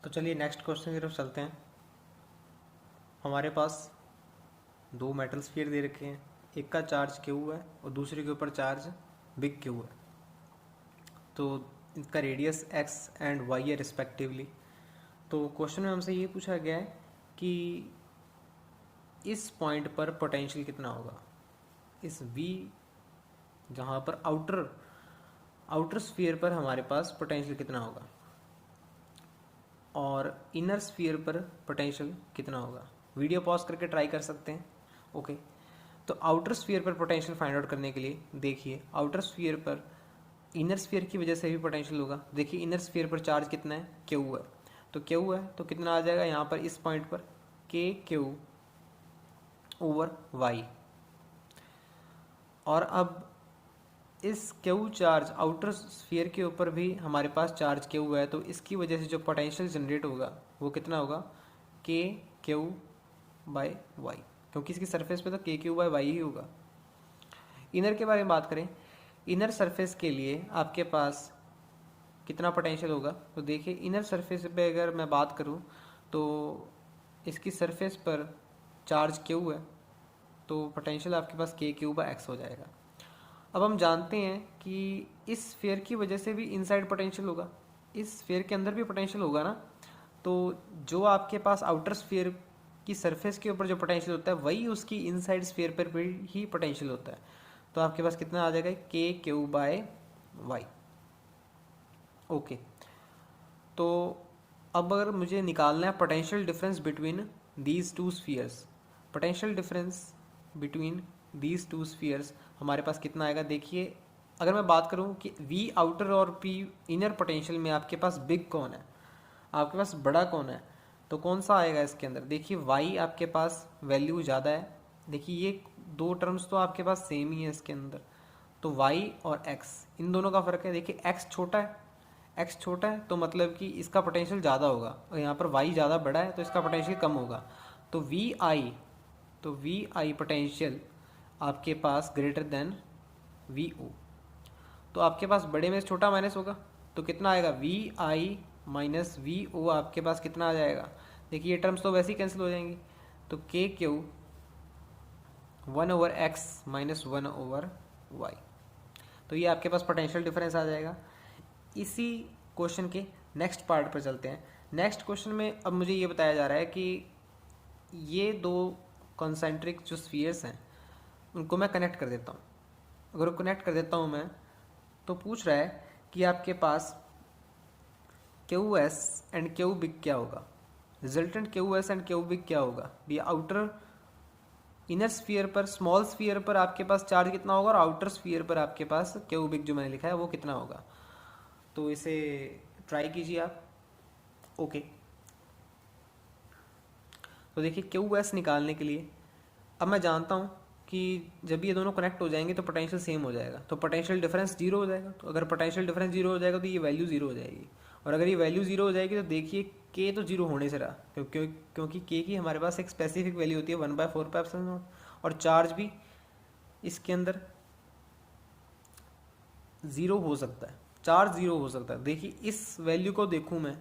तो चलिए next question की तरफ चलते हैं। हमारे पास दो मेटल स्फीयर दे रखे हैं, एक का चार्ज क्यू है और दूसरे के ऊपर चार्ज बिग क्यू है। तो इनका रेडियस एक्स एंड वाई है रिस्पेक्टिवली। तो क्वेश्चन में हमसे ये पूछा गया है कि इस पॉइंट पर पोटेंशियल कितना होगा। इस वी जहाँ पर आउटर स्फीयर पर हमारे पास पोटेंशियल कितना होगा और इनर स्फीयर पर पोटेंशियल कितना होगा। वीडियो पॉज करके ट्राई कर सकते हैं। ओके, तो आउटर स्फीयर पर पोटेंशियल फाइंड आउट करने के लिए देखिए, आउटर स्फीयर पर इनर स्फीयर की वजह से भी पोटेंशियल होगा। देखिए इनर स्फीयर पर चार्ज कितना है, क्यू है। तो क्यू है तो कितना आ जाएगा यहाँ पर इस पॉइंट पर के क्यू ओवर वाई। और अब इस क्यू चार्ज आउटर स्फीयर के ऊपर भी हमारे पास चार्ज क्यू है, तो इसकी वजह से जो पोटेंशियल जनरेट होगा वो कितना होगा, के क्यू बाय वाई, क्योंकि इसकी सरफेस पे तो के क्यू बाय वाई ही होगा। इनर के बारे में बात करें, इनर सरफेस के लिए आपके पास कितना पोटेंशियल होगा। तो देखिए इनर सरफेस पे अगर मैं बात करूं तो इसकी सरफेस पर चार्ज क्यू है, तो पोटेंशियल आपके पास के क्यू बाय एक्स हो जाएगा। अब हम जानते हैं कि इस स्फीयर की वजह से भी इनसाइड पोटेंशियल होगा, इस स्फीयर के अंदर भी पोटेंशियल होगा ना। तो जो आपके पास आउटर स्फीयर की सरफेस के ऊपर जो पोटेंशियल होता है वही उसकी इनसाइड स्फीयर पर भी ही पोटेंशियल होता है। तो आपके पास कितना आ जाएगा, के क्यू बाय वाई। ओके, तो अब अगर मुझे निकालना है potential difference between these two spheres, potential difference between these two spheres हमारे पास कितना आएगा। देखिए अगर मैं बात करूं कि वी आउटर और पी इनर पोटेंशियल में आपके पास बिग कौन है, आपके पास बड़ा कौन है, तो कौन सा आएगा इसके अंदर। देखिए वाई आपके पास वैल्यू ज़्यादा है। देखिए ये दो टर्म्स तो आपके पास सेम ही है इसके अंदर, तो वाई और एक्स इन दोनों का फ़र्क है। देखिए एक्स छोटा है, एक्स छोटा है तो मतलब कि इसका पोटेंशियल ज़्यादा होगा, और यहाँ पर वाई ज़्यादा बड़ा है तो इसका पोटेंशियल कम होगा। तो वी आई पोटेंशियल आपके पास ग्रेटर देन वी ओ। तो आपके पास बड़े में से छोटा माइनस होगा तो कितना आएगा, V I minus V O आपके पास कितना आ जाएगा। देखिए ये टर्म्स तो वैसे ही कैंसिल हो जाएंगी, तो के क्यू 1/x माइनस 1/y। तो ये आपके पास पोटेंशियल डिफरेंस आ जाएगा। इसी क्वेश्चन के नेक्स्ट पार्ट पर चलते हैं। नेक्स्ट क्वेश्चन में अब मुझे ये बताया जा रहा है कि ये दो कॉन्सेंट्रिक जो स्फीयर्स हैं उनको मैं कनेक्ट कर देता हूँ। अगर वो कनेक्ट कर देता हूँ मैं, तो पूछ रहा है कि आपके पास q s and q big क्या होगा, resultant q s and q big क्या होगा। ये आउटर इनर स्फीयर पर, स्मॉल स्फीयर पर आपके पास चार्ज कितना होगा और आउटर स्फीयर पर आपके पास क्यू बिग जो मैंने लिखा है वो कितना होगा। तो इसे ट्राई कीजिए आप। ओके, तो देखिए क्यू एस निकालने के लिए अब मैं जानता हूँ कि जब ये दोनों कनेक्ट हो जाएंगे तो पोटेंशियल सेम हो जाएगा, तो पोटेंशियल डिफरेंस जीरो हो जाएगा। तो अगर पोटेंशियल डिफरेंस जीरो हो जाएगा तो ये वैल्यू जीरो हो जाएगी, और अगर ये वैल्यू जीरो हो जाएगी तो देखिए के तो जीरो होने से रहा, क्योंकि के की हमारे पास एक स्पेसिफिक वैल्यू होती है 1/4 और चार्ज भी इसके अंदर ज़ीरो हो सकता है, चार्ज ज़ीरो हो सकता है। देखिए इस वैल्यू को देखूँ मैं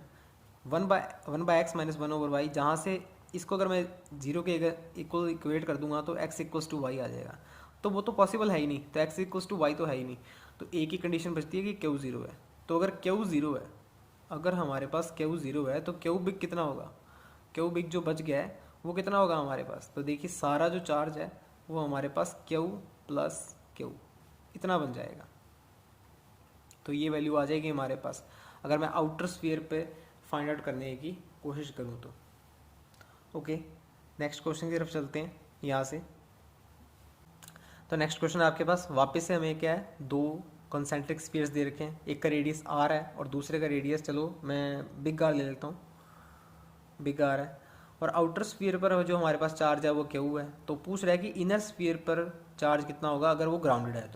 1/x माइनस 1/y, जहाँ से इसको अगर मैं जीरो के इक्वल इक्वेट कर दूंगा तो x इक्वल्स टू वाई आ जाएगा, तो वो तो पॉसिबल है ही नहीं, तो x इक्वल्स टू वाई तो है ही नहीं। तो एक ही कंडीशन बचती है कि क्यू ज़ीरो है। तो अगर क्यू ज़ीरो है, अगर हमारे पास क्यू ज़ीरो है तो क्यू बिग कितना होगा, क्यू बिग जो बच गया है वो कितना होगा हमारे पास। तो देखिए सारा जो चार्ज है वो हमारे पास क्यू प्लस क्यू इतना बन जाएगा। तो ये वैल्यू आ जाएगी हमारे पास अगर मैं आउटर स्फीयर पे फाइंड आउट करने की कोशिश करूँ तो। ओके, नेक्स्ट क्वेश्चन की तरफ चलते हैं यहाँ से। तो नेक्स्ट क्वेश्चन आपके पास वापस से हमें क्या है, दो कॉन्सेंट्रिक स्फीयर्स दे रखे हैं, एक का रेडियस आर है और दूसरे का रेडियस, चलो मैं बिग आर ले लेता हूँ, बिग आर है। और आउटर स्फीयर पर जो हमारे पास चार्ज है वो क्यू है। तो पूछ रहा है कि इनर स्फीयर पर चार्ज कितना होगा अगर वो ग्राउंडेड है।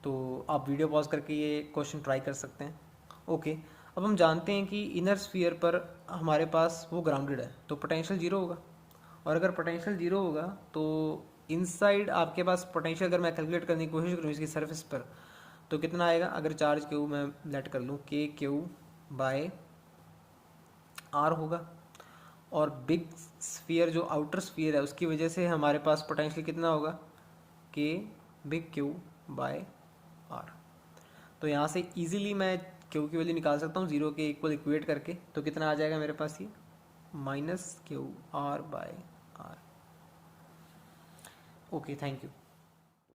तो आप वीडियो पॉज करके ये क्वेश्चन ट्राई कर सकते हैं। ओके, अब हम जानते हैं कि इनर स्फीयर पर हमारे पास वो ग्राउंडेड है तो पोटेंशियल जीरो होगा, और अगर पोटेंशियल जीरो होगा तो इनसाइड आपके पास पोटेंशियल अगर मैं कैलकुलेट करने की कोशिश करूँ इसकी सरफेस पर तो कितना आएगा। अगर चार्ज क्यू मैं लेट कर लूँ के क्यू बाय आर होगा, और बिग स्फीयर जो आउटर स्फीयर है उसकी वजह से हमारे पास पोटेंशियल कितना होगा, के बिग क्यू बाय आर। तो यहाँ से इजीली मैं क्यू की वैल्यू निकाल सकता हूँ 0 के इक्वल इक्वेट करके। तो कितना आ जाएगा मेरे पास, ये minus Q R by R. Okay, thank you.